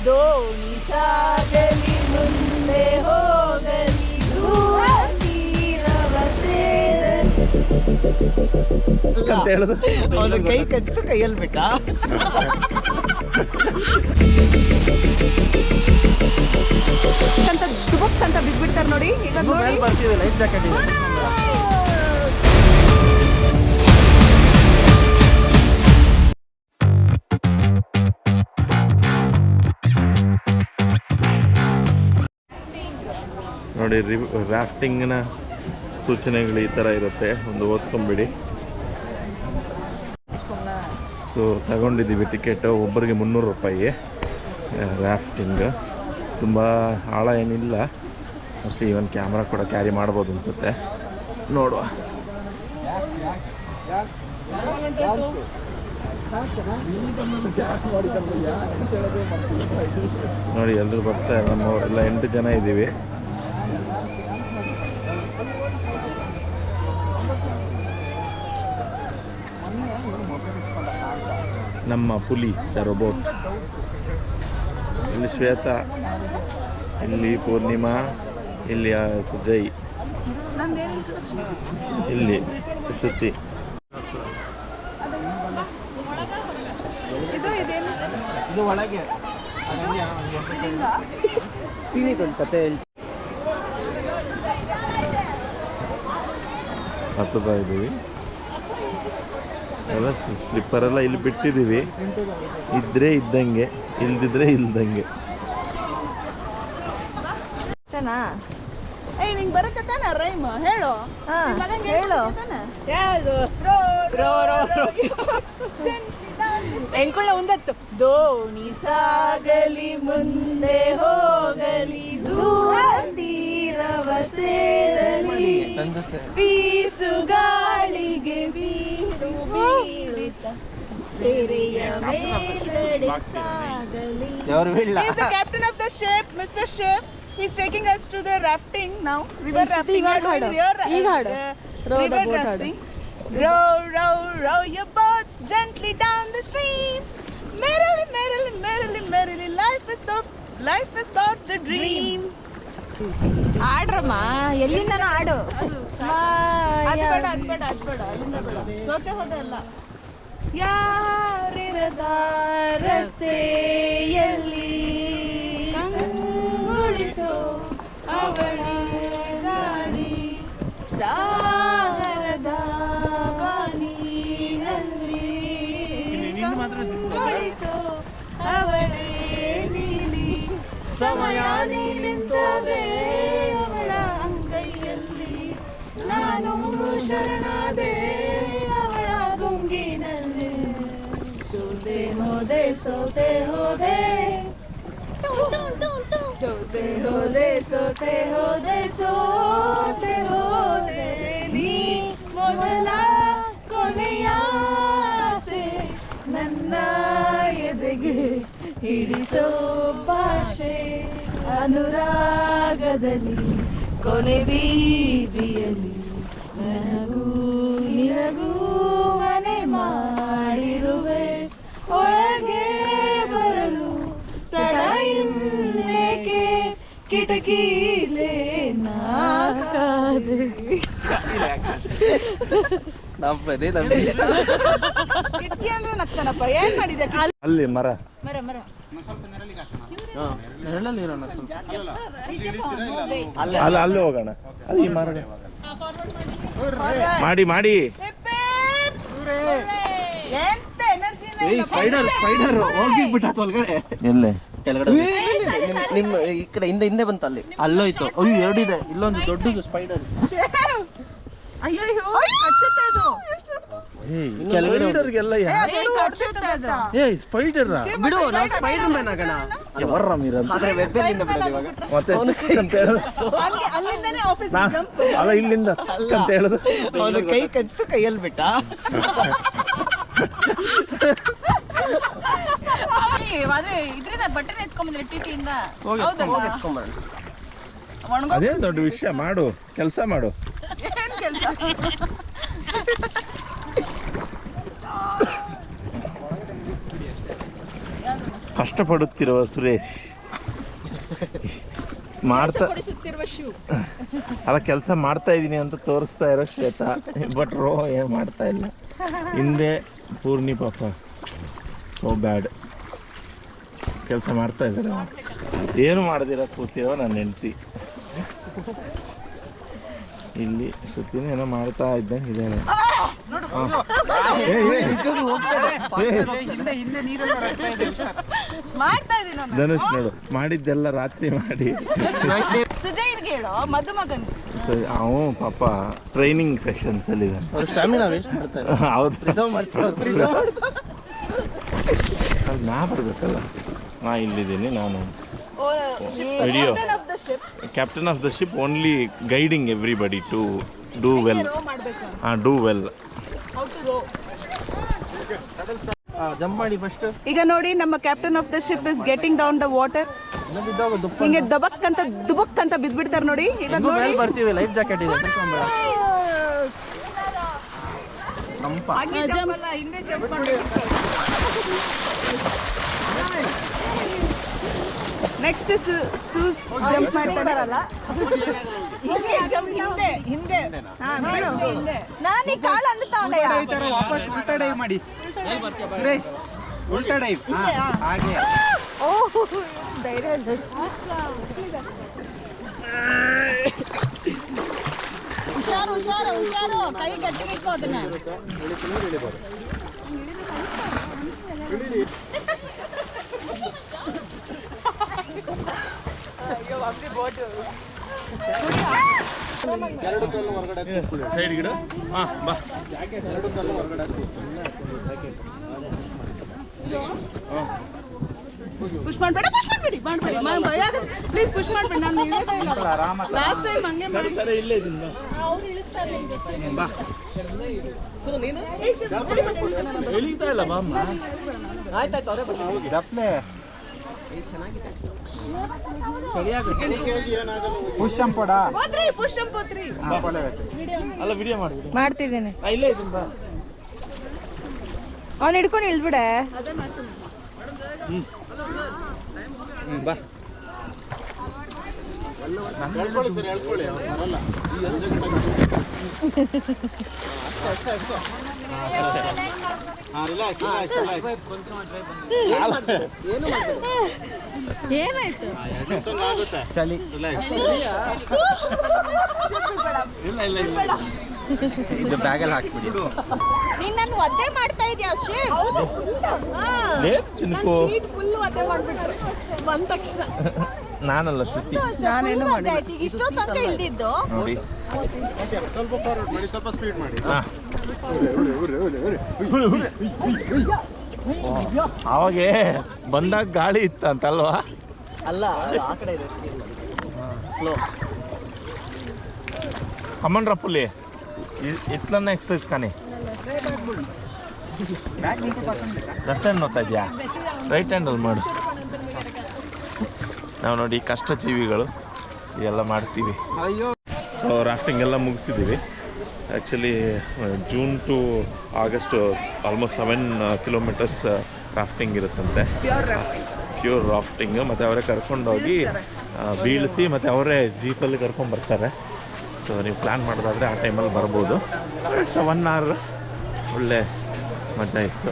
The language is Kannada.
ದೋಣಿ ಸಾಗಲಿ ಮುಂದೆ ಹೋಗಲಿ ದೂರ ತೀರವ ಸೇರಲಿ ಅಂತ ಹೇಳುದು ಅವನು ಕೈ ಕಚ್ಚಿತು ಕೈಯಲ್ಲಿ ಬೇಕಾ ಅಂತ ದುಬಕ್ ಅಂತ ಬಿದ್ಬಿಡ್ತಾರೆ ನೋಡಿ. ಈಗ ನೋಡಿ ಬರ್ತೀವಿ ಲೈಫ್ ಜಾಕೆಟ್ ಇದೆ. ನೋಡಿ ರಾಫ್ಟಿಂಗ್ನ ಸೂಚನೆಗಳು ಈ ಥರ ಇರುತ್ತೆ, ಒಂದು ಓದ್ಕೊಂಬಿಡಿ. ಸೊ ತಗೊಂಡಿದ್ದೀವಿ ಟಿಕೆಟು, ಒಬ್ಬರಿಗೆ 300 ರೂಪಾಯಿ ರಾಫ್ಟಿಂಗ್. ತುಂಬ ಆಳ ಏನಿಲ್ಲ, ಮೋಸ್ಟ್ಲಿ ಈವನ್ ಕ್ಯಾಮ್ರಾ ಕೂಡ ಕ್ಯಾರಿ ಮಾಡ್ಬೋದು ಅನಿಸುತ್ತೆ, ನೋಡುವ. ನೋಡಿ ಎಲ್ಲರೂ ಬರ್ತಾರೆ, ನಮ್ಮವರೆಲ್ಲ 8 ಜನ ಇದ್ದೀವಿ. ನಮ್ಮ ಪುಲಿ ರೋಬೋಟ್. ಇಲ್ಲಿ ಶ್ವೇತಾ, ಇಲ್ಲಿ ಪೂರ್ಣಿಮಾ, ಇಲ್ಲಿ ಸುಜಯ್, ಇಲ್ಲಿ ಶ್ರುತಿ. ಇದು ಒಳಗೆ ಕತೆ ಹತ್ತುತ್ತಾ ಇದ್ದೀವಿ. ಎಲ್ಲ ಸ್ಲಿಪ್ಪರೆಲ್ಲ ಇಲ್ಲಿ ಬಿಟ್ಟಿದ್ದೀವಿ, ಇದ್ರೆ ಇದ್ದಂಗೆ, ಇಲ್ದಿದ್ರೆ ಇಲ್ದಂಗೆ. ನಿಂಗೆ ಬರುತ್ತೆ ತಾನೆ ರೈಮ್? ಹೇಳು ಹೇಳು. ಯಾವುದು? ಎಂಕೊಳ್ಳ ಒಂದತ್ತು. ದೋಣಿ ಸಾಗಲಿ ಮುಂದೆ ಹೋಗಲಿ ದೂರ ತೀರವ ಸೇರಲಿ ಬೀಸು ಗಾಳಿಗೆ ಬೀಡು ಬೀಳಿತ ತೆರೆಯ ಮೇಲಡೆ ಸಾಗಲಿ. He's the captain of the ship, Mr. Ship. He's taking us to the rafting now. River rafting. River rafting. Row, row, row your boats gently down the stream. Merrily, merrily, merrily, merrily. Life is but the dream. ಆಡ್ರಮ್ಮ, ಎಲ್ಲಿಂದನೂ ಆಡು. ಅದು ಬೇಡ ಅಲ್ಲಿಂದ ಬೇಡ. ಸೋತೆ ಹೋದೆ ಅಲ್ಲ. ಯಾರಿರದ ರಸ್ತೆಯಲ್ಲಿ ಕಂಗೊಳಿಸೋ ಅವಳ ಗಾಡಿ ಸಾಗರದ ಬಾನಿನಲ್ಲಿ ಕಂಗೊಳಿಸೋ ಅವಳೇ ನೀಲಿ ಸಮಯ ನಿಂತದೆ ಅವಳ ಅಂಗೈಯಲ್ಲಿ ನಾನು ಶರಣಾದೆ ಅವಳ ಗುಂಗಿನಲ್ಲಿ ಸೋತೆ ಹೋದೆ ಸೋತೆ ಹೋದೆ ಸೋತೆ ಹೋದೆ ಸೋತೆ ಹೋದೆ ಸೋತೆ ಹೋದೆ ನೀ ಮೊದಲ ಕೊನೆಯ ಆಸೆ ನನ್ನ ಎದೆಗೆ ಹಿಡಿಸೋ ಭಾಷೆ ಅನುರಾಗದಲ್ಲಿ ಕೊನೆ ಬೀದಿಯಲ್ಲಿ ನನಗೂ ನಿನಗೂ ಮನೆ ಮಾಡಿರುವೆ ಒಳಗೆ ಬರಲು ತಡ ಇನ್ನೇಕೆ ಕಿಟಕಿಲೇ ನಾಕಾದೆ. ಕಿಟಕಿ ಅಂದ್ರೆ ನಗ್ತಾನಪ್ಪ. ಏನ್ ಮಾಡಿದೆ? ಅಲ್ಲಿ ಮರ ಮರ ಅಲ್ಲಿ ಹೋಗೋಣ. ಅಲ್ಲಿ ಮರ ಮಾಡಿ ಎಂತ ಎನರ್ಜಿ ಸ್ಪೈಡರ್ ಹೋಗಿಬಿಟ್ಟಾತು ಒಳಗಡೆ. ಎಲ್ಲೇ ಕೆಳಗಡೆ ನಿಮ್ಮ ಈ ಕಡೆ ಹಿಂದೆ ಬಂತು. ಅಲ್ಲೋಯ್ತು. ಅಯ್ಯೋ, 2 ಇದೆ. ಇಲ್ಲೊಂದು ದೊಡ್ಡದು ಸ್ಪೈಡರ್. ಅಯ್ಯೋ ಕಚ್ಚುತ್ತೆ ಇದು. ಸ್ಪೈಡರ್ಗೆಲ್ಲ ಸ್ಪೈಡರ್ ಬಿಡು, ನಾವು ಸ್ಪೈಡರ್ ಮ್ಯಾನ್ ಆಗೋಣ. ಆದ್ರೆ ವೆಬ್ಬಲ್ಲಿಂದ ಬಿಡೋದು ಇವಾಗ. ಮತ್ತೆ ಅಂತ ಹೇಳುದು ಅಲ್ಲಿಂದಾನೆ ಆಫೀಸ್ ಜಂಪ್. ಅಲ್ಲ, ಇಲ್ಲಿಂದ ಅಂತ ಹೇಳುದು. ಅವನು ಕೈ ಕಚ್ಚಿತು ಕೈಯಲ್ಲಿ ಬಿಟ್ಟ. ಆದ್ರೆ ಇದ್ರಿಂದ ಬಟ್ಟೆ ಎತ್ಕೊಂಡ್ಬಂದ್ರೆ ಟಿಟಿಯಿಂದ. ಅದೇ ದೊಡ್ಡ ವಿಷಯ. ಮಾಡು, ಕೆಲಸ ಮಾಡು. ಏನ್ ಕೆಲಸ? ಕಷ್ಟಪಡುತ್ತಿರುವ ಸುರೇಶ್ ಮಾಡ್ತಾ ಅಲ್ಲ ಕೆಲಸ ಮಾಡ್ತಾ ಇದ್ದೀನಿ ಅಂತ ತೋರಿಸ್ತಾ ಇರೋ ಶ್ವೇತಾ, ಬಟ್ ಏನು ಮಾಡ್ತಾ ಇಲ್ಲ. ಹಿಂದೆ ಪೂರ್ಣಿ ಪಾಪ ಸೋ ಬ್ಯಾಡ್ ಕೆಲಸ ಮಾಡ್ತಾ ಇದ್ದಾರೆ. ಏನು ಮಾಡದಿರ ಕೂತಿರೋ ನನ್ನ ಹೆಂಡ್ತಿ. ಇಲ್ಲಿ ಸುತ್ತಿನ ಏನೋ ಮಾಡ್ತಾ ಇದ್ದಂಗೆ ಇದ್ದಾನೆ. ಧನುಷ್ ನೋಡು ಮಾಡಿದ್ದೆಲ್ಲ ರಾತ್ರಿ ಮಾಡಿ ಅವ ಪಾಪ ಟ್ರೈನಿಂಗ್ ಸೆಷನ್ಸ್ ಅಲ್ಲಿ ನಾ ಬರ್ಬೇಕಲ್ಲ. ನಾ ಇಲ್ಲಿದ್ದೀನಿ, ನಾನು video captain of the ship, only guiding everybody to do well. Do well. Jump ಮಾಡಿ ಫಸ್ಟ್. ಈಗ ನೋಡಿ ನಮ್ಮ captain of the ship is getting down the water. ಹಿಂಗೆ ದುಬಕ್ ಅಂತ ಬಿದ್ಬಿಡ್ತಾರೆ ನೋಡಿ. ಈಗ ನೋಡಿ ಬರ್ತೀವಿ, ಲೈಫ್ ಜಾಕೆಟ್ ಇದೆ. ನೆಕ್ಸ್ಟ್ ಸೂಸ್ ಜಂಪ್ ಮಾಡ್ತಾರಲ್ಲ, ಹಿಂದೆ ನಾನು ಈ ಕಾಲು ಅಂದುತ್ತಾವಯ್ಯ. ವಾಪಸ್ ಉಲ್ಟಾ ಡೈವ್ ಮಾಡಿ ಸುರೇಶ್, ಉಲ್ಟಾ ಡೈವ್ ಹಾಗೆ. ಓಹ್ ಧೈರ್ಯ. ಹುಷಾರು ಕೈ ಗಟ್ಟಿಗೆ ಇಟ್ಕೋ ಅದನ್ನ. ಎರಡು ಕಲ್ಲು ಹೊರಗಡೆ ಸೈಡ್ ಗಿಡ. ಬಾ. ಎರಡು ಕಲ್ಲು ಹೊರಗಡೆ ಪುಷ್ ಮಾಡಬೇಡಿ ಪ್ಲೀಸ್, ಪುಷ್ ಮಾಡಬೇಡಿ. ನಾನು ಲಾಸ್ಟ್ ಟೈಮ್ ಹಂಗೆ ಮಾಡಿ ಇಲ್ಲೇ ಇದ್ದೀನಿ. ಬಾ. ಸೊ ನೀನು ಎಳಿತಾ ಇಲ್ಲ ಬಾ ಅಮ್ಮ. ಆಯ್ತಾಯ್ತು, ಅವರೇ ಬರ್ಲಿ. ದಪ್ಲೆ ಚೆನ್ನಾಗಿದೆ, ಪುಷ್ ಪೋಡ ಅಲ್ಲ ವಿಡಿಯೋ ಮಾಡ್ತಿದ್ದೇನೆ. ಇಲ್ಲೇ ಇದ್ದೀನಿ ಬಾ. ಅವ್ನು ಹಿಡ್ಕೊಂಡು ಇಳಿದ್ಬಿಡೆ. ಬಾ. ಏನಾಯ್ತು? ಚಳಿ ಇದು ಬ್ಯಾಗಲ್ಲಿ ಹಾಕ್ಬಿಡಿ. ನೀನ್ ನನ್ನ ಒದ್ದೆ ಮಾಡ್ತಾ ಇದೀಯ ಅಷ್ಟೇ. ನಾನಲ್ಲ ಶ್ರುತಿ. ನಾನೇನು ಮಾಡಿ ಇಷ್ಟೋ ತನಕ ಇಲ್ದಿದ್ದು. ನೋಡಿ ಸ್ವಲ್ಪ ಫಾರ್ವರ್ಡ್ ಮಾಡಿ, ಸ್ವಲ್ಪ ಸ್ಪೀಡ್ ಮಾಡಿ. ಅವಾಗೆ ಬಂದಾಗ ಗಾಳಿ ಇತ್ತು ಅಂತಲ್ವಾ? ಅಲ್ಲ, ಆ ಕಡೆ ಇದೆ ಫ್ಲೋ. ಕಮನ್ ರಪ್ಪುಲಿ ಇತ್ಲನ್ನ ಎಕ್ಸಸೈಸ್ ಕಾನಿ. ಲೆಫ್ಟ್ ಹ್ಯಾಂಡ್ ನೋಡ್ತಾ ಇದೆಯಾ? ರೈಟ್ ಹ್ಯಾಂಡಲ್ಲಿ ಮಾಡು. ನಾವು ನೋಡಿ ಕಷ್ಟ ಜೀವಿಗಳು ಇದೆಲ್ಲ ಮಾಡ್ತೀವಿ. ಸೊ ರಾಫ್ಟಿಂಗ್ ಎಲ್ಲ ಮುಗಿಸಿದ್ದೀವಿ. Actually June to August almost 7 kilometres rafting ಇರುತ್ತಂತೆ. Pure rafting. ಮತ್ತು ಅವರೇ ಕರ್ಕೊಂಡೋಗಿ ಬೀಳಿಸಿ ಮತ್ತು ಅವರೇ ಜೀಪಲ್ಲಿ ಕರ್ಕೊಂಡ್ಬರ್ತಾರೆ. ಸೊ ನೀವು ಪ್ಲ್ಯಾನ್ ಮಾಡೋದಾದರೆ ಆ ಟೈಮಲ್ಲಿ ಬರ್ಬೋದು. ಇಟ್ಸ್ 1 hour ಒಳ್ಳೆ ಮಜಾ ಇತ್ತು.